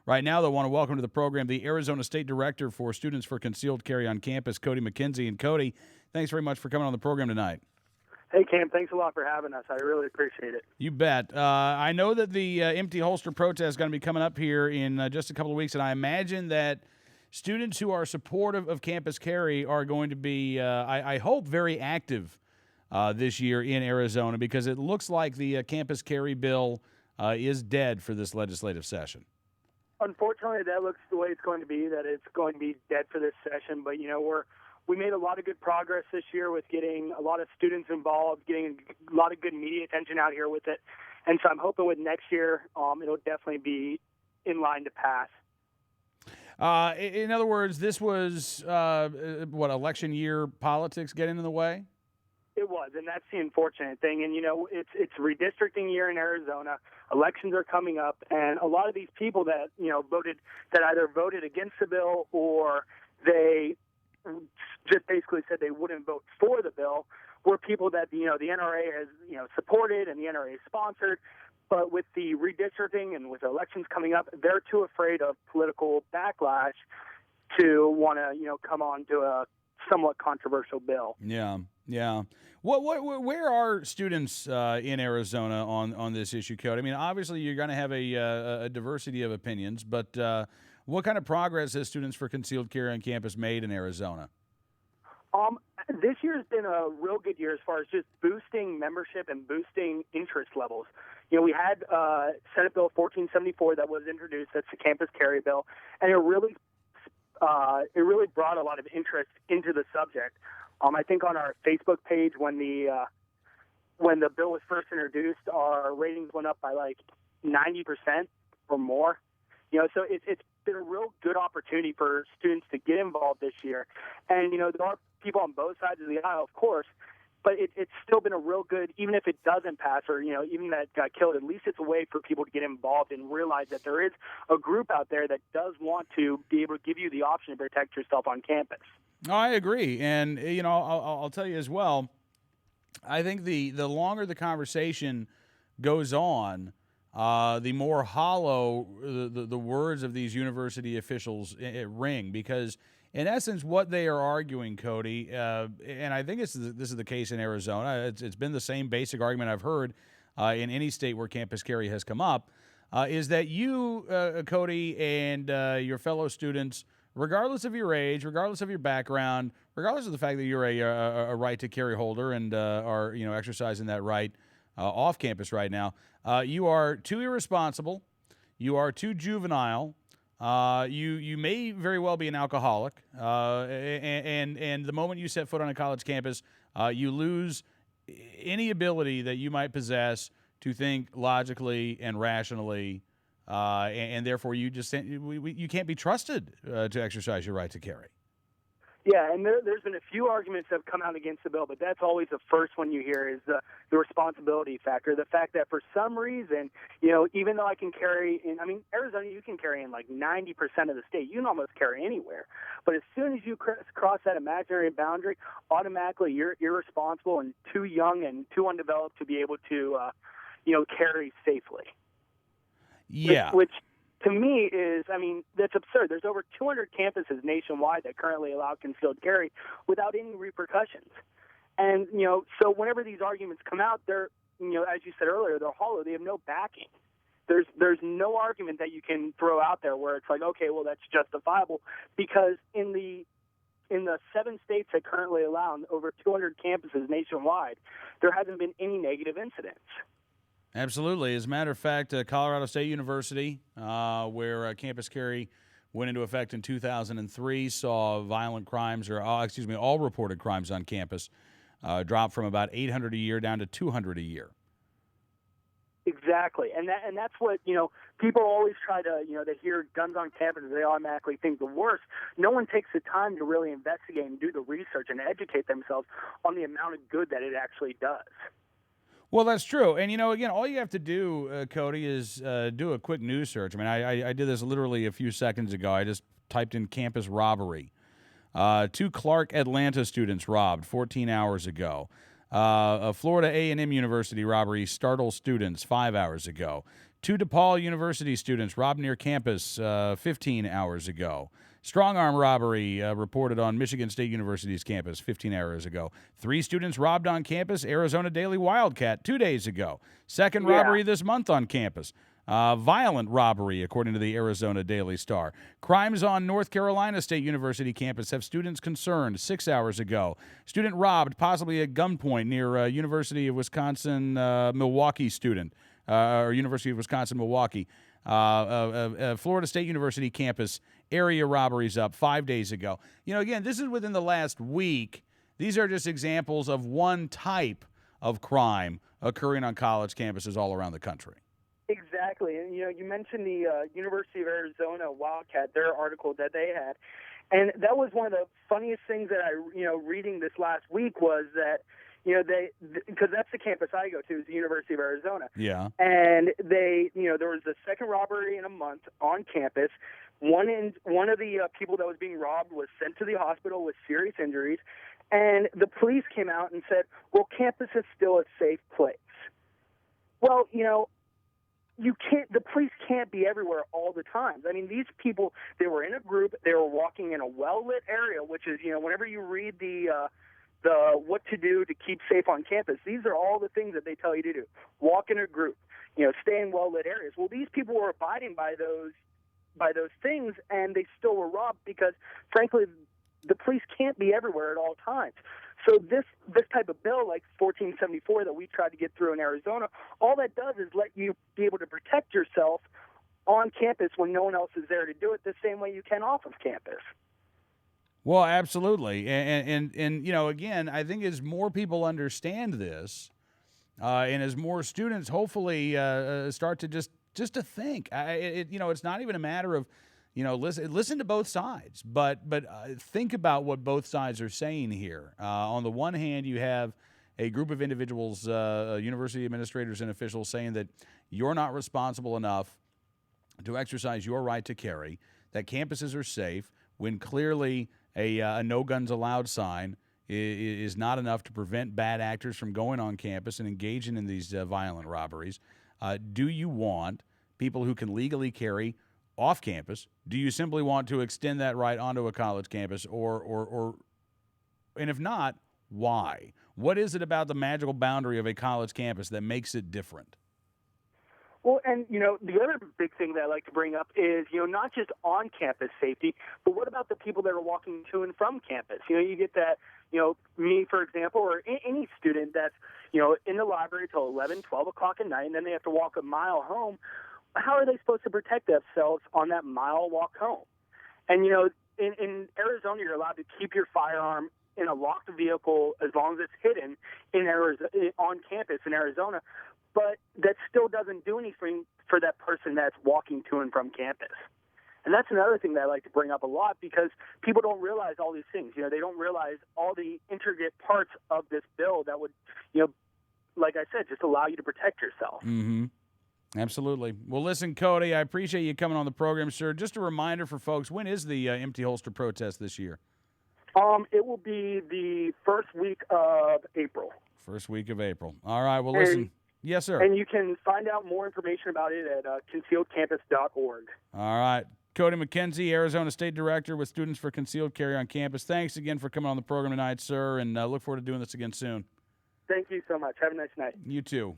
Right now, though, I want to welcome to the program the Arizona State Director for Students for Concealed Carry on Campus, Cody McKenzie. And Cody, thanks very much for coming on the program tonight. Hey, Cam, thanks a lot for having us. I really appreciate it. You bet. I know that the empty holster protest is going to be coming up here in just a couple of weeks, and I imagine that students who are supportive of campus carry are going to be, I hope, very active this year in Arizona, because it looks like the campus carry bill is dead for this legislative session. Unfortunately, that looks the way it's going to be, that it's going to be dead for this session. But, we made a lot of good progress this year with getting a lot of students involved, getting a lot of good media attention out here with it. And so I'm hoping with next year, it'll definitely be in line to pass. In other words, this was, election year politics getting in the way? It was, and that's the unfortunate thing. And, it's redistricting year in Arizona. Elections are coming up, and a lot of these people that, either voted against the bill or they just basically said they wouldn't vote for the bill were people that, the NRA has, supported and the NRA sponsored. But with the redistricting and with elections coming up, they're too afraid of political backlash to want to, come on to a somewhat controversial bill. Yeah. Where are students in Arizona on this issue, Code? I mean, obviously you're going to have a diversity of opinions, but what kind of progress has Students for Concealed Carry on Campus made in Arizona? This year has been a real good year as far as just boosting membership and boosting interest levels. We had Senate Bill 1474 that was introduced. That's the campus carry bill, and it really brought a lot of interest into the subject. I think on our Facebook page when the bill was first introduced, our ratings went up by like 90% or more. So it's been a real good opportunity for students to get involved this year. And, there are people on both sides of the aisle, of course, but it's still been a real good, even if it doesn't pass or, even that got killed, at least it's a way for people to get involved and realize that there is a group out there that does want to be able to give you the option to protect yourself on campus. I agree. And, I'll tell you as well, I think the longer the conversation goes on, the more hollow the words of these university officials ring, because in essence what they are arguing, Cody, and I think this is the case in Arizona, it's been the same basic argument I've heard in any state where campus carry has come up, is that you, Cody, and your fellow students, regardless of your age, regardless of your background, regardless of the fact that you're a right to carry holder and are exercising that right off campus right now, you are too irresponsible, you are too juvenile, you may very well be an alcoholic, and the moment you set foot on a college campus, you lose any ability that you might possess to think logically and rationally, and therefore you can't be trusted to exercise your right to carry. Yeah, and there's been a few arguments that have come out against the bill, but that's always the first one you hear is the responsibility factor. The fact that for some reason, even though I can carry in, Arizona, you can carry in like 90% of the state. You can almost carry anywhere. But as soon as you cross that imaginary boundary, automatically you're irresponsible and too young and too undeveloped to be able to, carry safely. Yeah. Which to me is, that's absurd. There's over 200 campuses nationwide that currently allow concealed carry without any repercussions. And, so whenever these arguments come out, they're, as you said earlier, they're hollow. They have no backing. There's no argument that you can throw out there where it's like, okay, well, that's justifiable, because in the 7 states that currently allow over 200 campuses nationwide, there hasn't been any negative incidents. Absolutely. As a matter of fact, Colorado State University, where campus carry went into effect in 2003, saw violent crimes, all reported crimes on campus drop from about 800 a year down to 200 a year. Exactly, and that's what people always try to they hear guns on campus, they automatically think the worst. No one takes the time to really investigate and do the research and educate themselves on the amount of good that it actually does. Well, that's true. And, again, all you have to do, Cody, is do a quick news search. I did this literally a few seconds ago. I just typed in campus robbery. 2 Clark Atlanta students robbed 14 hours ago. A Florida A&M University robbery startled students 5 hours ago. Two DePaul University students robbed near campus 15 hours ago. Strong arm robbery reported on Michigan State University's campus 15 hours ago. 3 students robbed on campus, Arizona Daily Wildcat 2 days ago. Second robbery this month on campus. Violent robbery, according to the Arizona Daily Star. Crimes on North Carolina State University campus have students concerned 6 hours ago. Student robbed, possibly at gunpoint, near University of Wisconsin Milwaukee student, or University of Wisconsin Milwaukee. Florida State University campus area robberies up 5 days ago. Again, this is within the last week. These are just examples of one type of crime occurring on college campuses all around the country. Exactly. And, you mentioned the University of Arizona Wildcat, their article that they had. And that was one of the funniest things that I, reading this last week was that, because that's the campus I go to, is the University of Arizona. Yeah. And there was the second robbery in a month on campus. One of the people that was being robbed was sent to the hospital with serious injuries. And the police came out and said, well, campus is still a safe place. Well, the police can't be everywhere all the time. I mean, these people, they were in a group, they were walking in a well-lit area, which is, whenever you read the what to do to keep safe on campus, these are all the things that they tell you to do. Walk in a group, stay in well-lit areas. Well, these people were abiding by those things, and they still were robbed because, frankly, the police can't be everywhere at all times. So this type of bill, like 1474 that we tried to get through in Arizona, all that does is let you be able to protect yourself on campus when no one else is there to do it the same way you can off of campus. Well, absolutely. And again, I think as more people understand this, and as more students hopefully start to just to think, it's not even a matter of, listen to both sides, but think about what both sides are saying here. On the one hand, you have a group of individuals, university administrators and officials, saying that you're not responsible enough to exercise your right to carry, that campuses are safe, when clearly a no guns allowed sign is not enough to prevent bad actors from going on campus and engaging in these violent robberies. Do you want people who can legally carry off campus? Do you simply want to extend that right onto a college campus, or and if not, why? What is it about the magical boundary of a college campus that makes it different? Well, and, the other big thing that I like to bring up is, not just on-campus safety, but what about the people that are walking to and from campus? You get that, me, for example, or any student that's, in the library till 11, 12 o'clock at night, and then they have to walk a mile home. How are they supposed to protect themselves on that mile walk home? And, in Arizona, you're allowed to keep your firearm in a locked vehicle as long as it's hidden on campus in Arizona. But that still doesn't do anything for that person that's walking to and from campus. And that's another thing that I like to bring up a lot, because people don't realize all these things. They don't realize all the intricate parts of this bill that would, like I said, just allow you to protect yourself. Mm-hmm. Absolutely. Well, listen, Cody, I appreciate you coming on the program, sir. Just a reminder for folks, when is the empty holster protest this year? It will be the first week of April. First week of April. All right. Well, listen. Yes, sir. And you can find out more information about it at concealedcampus.org. All right. Cody McKenzie, Arizona State Director with Students for Concealed Carry on Campus. Thanks again for coming on the program tonight, sir, and look forward to doing this again soon. Thank you so much. Have a nice night. You too.